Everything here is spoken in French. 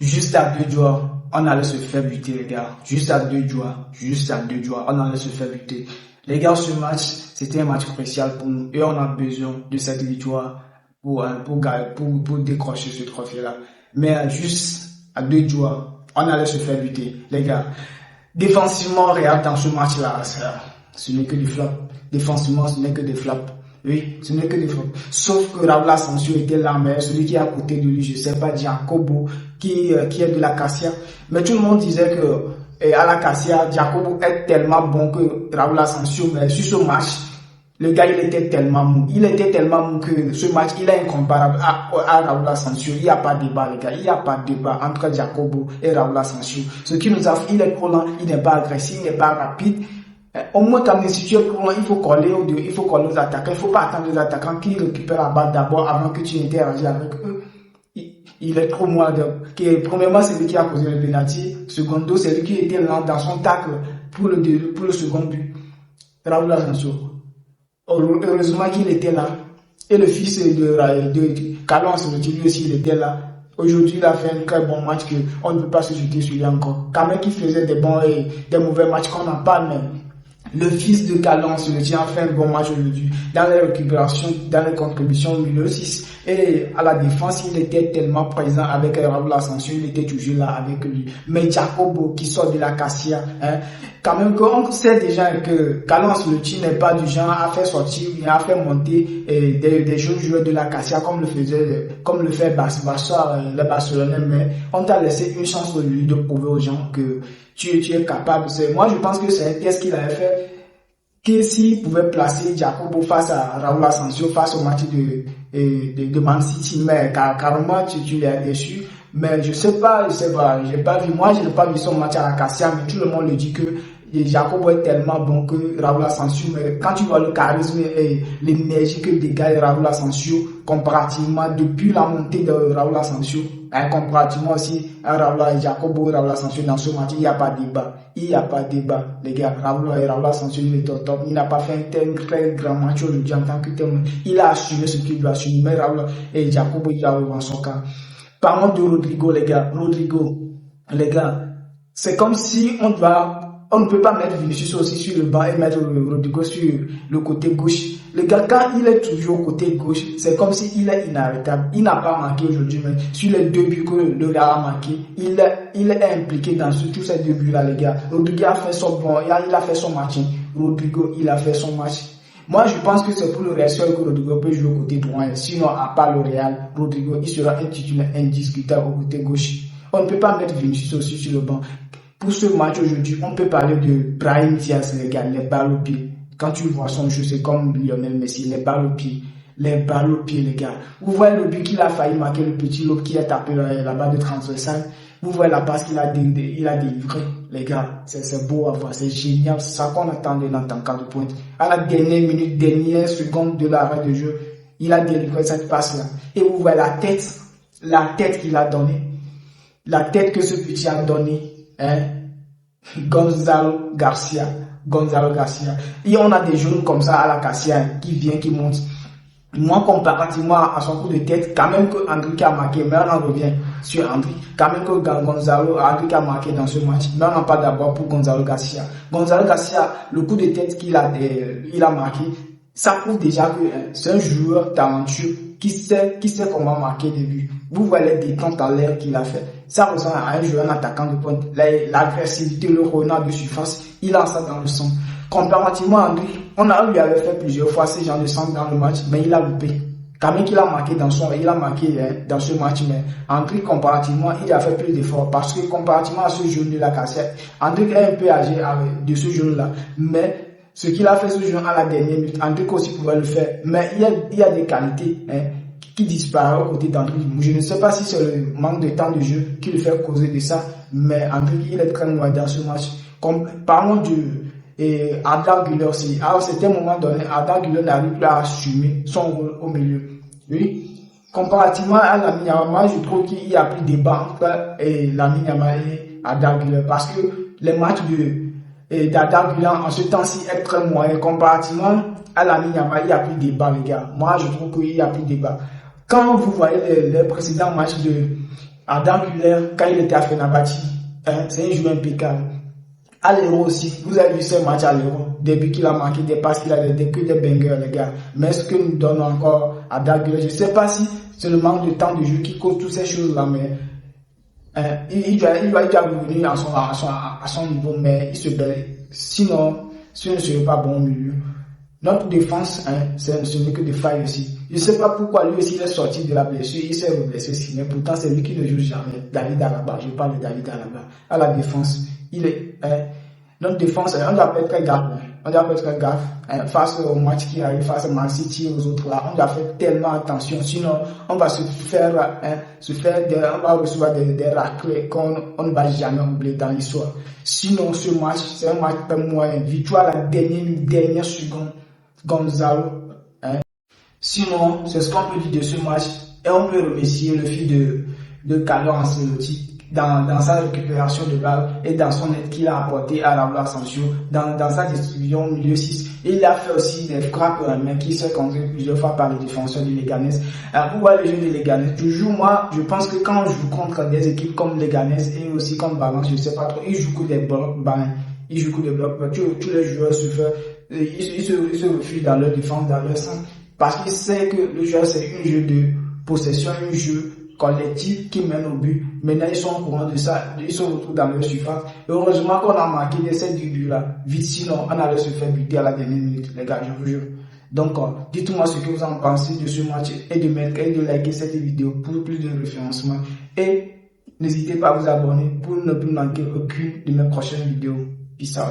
Juste à deux doigts, on allait se faire buter, les gars. Juste à deux doigts, on allait se faire buter. Les gars, ce match, c'était un match crucial pour nous et on a besoin de cette victoire pour décrocher ce trophée-là. Mais juste à deux doigts, on allait se faire buter, les gars. Défensivement, Real dans ce match-là, ce n'est que des flops. Défensivement, ce n'est que des flops. Oui, ce n'est que des flops. Sauf que Raúl Asensio était là, mais celui qui est à côté de lui, je sais pas, Jacobo, qui est de la Cassia. Mais tout le monde disait que à la Cassia, Jacobo est tellement bon que Raúl Asensio, mais sur ce match, le gars, il était tellement mou. Il était tellement mou que ce match, il est incomparable à Raúl Asensio. Il n'y a pas de débat, les gars. Il n'y a pas de débat entre Jacobo et Raúl Asensio. Ce qui nous a fait, il est trop lent, il n'est pas agressif, il n'est pas rapide. Au moins, quand si tu es trop lent, il faut coller aux attaquants. Il ne faut pas attendre les attaquants qui récupèrent la balle d'abord avant que tu interagisses avec eux. Il est trop moins premièrement, c'est lui qui a causé le penalty. Secondo, c'est lui qui était lent dans son tacle pour le second but. Raúl Asensio. Heureusement qu'il était là. Et le fils de Carlo Ancelotti, lui aussi, il était là. Aujourd'hui, il a fait un très bon match qu'on ne peut pas se jeter sur lui encore. Quand même qu'il faisait des bons et des mauvais matchs qu'on en parle même. Le fils de Carlo Ancelotti a fait un bon match aujourd'hui. Dans les récupérations, dans les contributions, numéro 6. Et à la défense, il était tellement présent avec Raúl Asensio, il était toujours là avec lui. Mais Jacobo, qui sort de la Cassia, quand même qu'on sait déjà que Carlo Ancelotti n'est pas du genre à faire sortir, à faire monter des jeunes joueurs de la Cassia comme le fait Barça, le Barcelonais, mais on t'a laissé une chance aujourd'hui de prouver aux gens que tu es capable. Moi, je pense que c'est un test qu'il avait fait, que s'il pouvait placer Jacobo face à Raúl Asensio, face au match de Man City, mais carrément, tu l'as déçu. Mais je sais pas, j'ai pas vu, moi, je n'ai pas vu son match à la Cassia, mais tout le monde le dit que Jacobo est tellement bon que Raúl Asensio, mais quand tu vois le charisme et l'énergie que dégage Raúl Asensio, comparativement depuis la montée de Raúl Asensio, comparativement aussi à Jacobo et Raúl Asensio dans ce match, il n'y a pas de débat. Il n'y a pas de débat, les gars. Raúl Asensio, il est au top. Il n'a pas fait un très grand match aujourd'hui en tant que tel. Il a assumé ce qu'il doit assumer. Mais Raúl et Jacobo, il a revu son cas. Parlons de Rodrigo, les gars. Les gars, c'est comme si on ne peut pas mettre Vinicius aussi sur le banc et mettre Rodrigo sur le côté gauche. Le gars, quand il est toujours côté gauche, c'est comme s'il est inarrêtable. Il n'a pas marqué aujourd'hui, mais sur les deux buts que le Real a marqué, il est impliqué dans tous ces deux buts-là, les gars. Rodrigo a fait son bon, il a fait son match. Rodrigo, il a fait son match. Moi, je pense que c'est pour le Real seul que Rodrigo peut jouer au côté droit. Sinon, à part le Real, Rodrigo, il sera un titulaire indiscutable au côté gauche. On ne peut pas mettre Vinicius aussi sur le banc. Pour ce match aujourd'hui, on peut parler de Brahim Diaz, les gars, les balles au pied. Quand tu vois son jeu, c'est comme Lionel Messi, les balles au pied. Les balles au pied, les gars. Vous voyez le but qu'il a failli marquer, le petit lobe qui a tapé la balle de transversale. Vous voyez la passe qu'il a délivrée. Les gars, c'est beau à voir, c'est génial. C'est ça qu'on attendait dans ton cas de pointe. À la dernière minute, dernière seconde de l'arrêt de jeu, il a délivré cette passe-là. Et vous voyez la tête qu'il a donnée. La tête que ce petit a donnée. Gonzalo Garcia. Et on a des jeunes comme ça à la Cassia qui viennent, qui montent. Moi, comparativement à son coup de tête, quand même que Endrick a marqué, mais on en revient sur Endrick. Quand même que Endrick a marqué dans ce match, mais on en parle d'abord pour Gonzalo Garcia. Gonzalo Garcia, le coup de tête il a marqué, ça prouve déjà que c'est un joueur talentueux qui sait comment marquer des buts. Vous voyez les détentes à l'air qu'il a fait. Ça ressemble à un joueur, un attaquant de pointe. L'agressivité, le renard de surface, il a ça dans le sang. Comparativement à Endrick, lui avait fait plusieurs fois ce genre de sang dans le match, mais il a loupé. Quand même qu'il a marqué dans ce match, mais Endrick, comparativement, il a fait plus d'efforts. Parce que comparativement à ce jeune de la cassette, Endrick est un peu âgé de ce jeune-là. Mais ce qu'il a fait ce jeune à la dernière minute, Endrick aussi pouvait le faire. Mais il y a des qualités qui disparaissent aux côtés d'Endrick. Je ne sais pas si c'est le manque de temps de jeu qui le fait causer de ça, mais Endrick, il est très loin dans ce match. Parlons de Arda Güler aussi. À un certain moment donné, Arda Güler n'arrive plus à assumer son rôle au milieu. Oui. Comparativement à Lamine Yamal, je trouve qu'il y a plus de débat entre Lamine Yamal et Arda Güler parce que les matchs d'Arda Güler en ce temps-ci est très moyen. Comparativement à Lamine Yamal, il n'y a plus de débat, les gars. Moi, je trouve qu'il n'y a plus de débat. Quand vous voyez les précédents matchs Adam Güler, quand il était à Fenerbahçe, c'est un joueur impeccable. À l'Euro aussi, vous avez vu ce match à l'Euro, depuis qu'il a marqué des passes, il a que des bangers, les gars. Mais ce que nous donne encore Adam Güler, je ne sais pas si c'est le manque de temps de jeu qui cause toutes ces choses-là, mais il doit revenir à son niveau, mais il se bête. Sinon, ce ne serait pas bon au milieu. Notre défense, ce n'est que des failles aussi. Je ne sais pas pourquoi lui aussi il est sorti de la blessure, il s'est blessé aussi, mais pourtant c'est lui qui ne joue jamais. David Alaba, je parle de David Alaba. À la défense, notre défense, on doit faire très gaffe. On doit faire très gaffe face au match qui arrive, face à Man City et aux autres là. On doit faire tellement attention, sinon on va on va recevoir des raclés qu'on ne va jamais oublier dans l'histoire. Sinon, ce match, c'est un match très moyen. Victoire à la dernière seconde. Gonzalo. Sinon, c'est ce qu'on peut dire de ce match. Et on peut remercier le fils de Carlo Ancelotti dans sa récupération de balle et dans son aide qu'il a apporté à la Asensio, dans sa distribution au milieu 6. Et il a fait aussi des frappes mais qui se contrées plusieurs fois par les défenseurs du Leganés. Pour voir les jeux de Leganés, toujours moi, je pense que quand on joue contre des équipes comme Leganés et aussi comme Valence, je sais pas trop, ils jouent que des blocs, ils jouent que des blocs. Tous les joueurs ils se refusent dans leur défense, dans leur centre, parce qu'ils savent que le jeu c'est un jeu de possession, un jeu collectif qui mène au but. Maintenant, ils sont au courant de ça, ils se retrouvent dans leur surface. Et heureusement qu'on a marqué ces deux buts-là. Vite, sinon, on allait se faire buter à la dernière minute, les gars, je vous jure. Donc, dites-moi ce que vous en pensez de ce match et de liker cette vidéo pour plus de référencement. Et n'hésitez pas à vous abonner pour ne plus manquer aucune de mes prochaines vidéos. Peace out.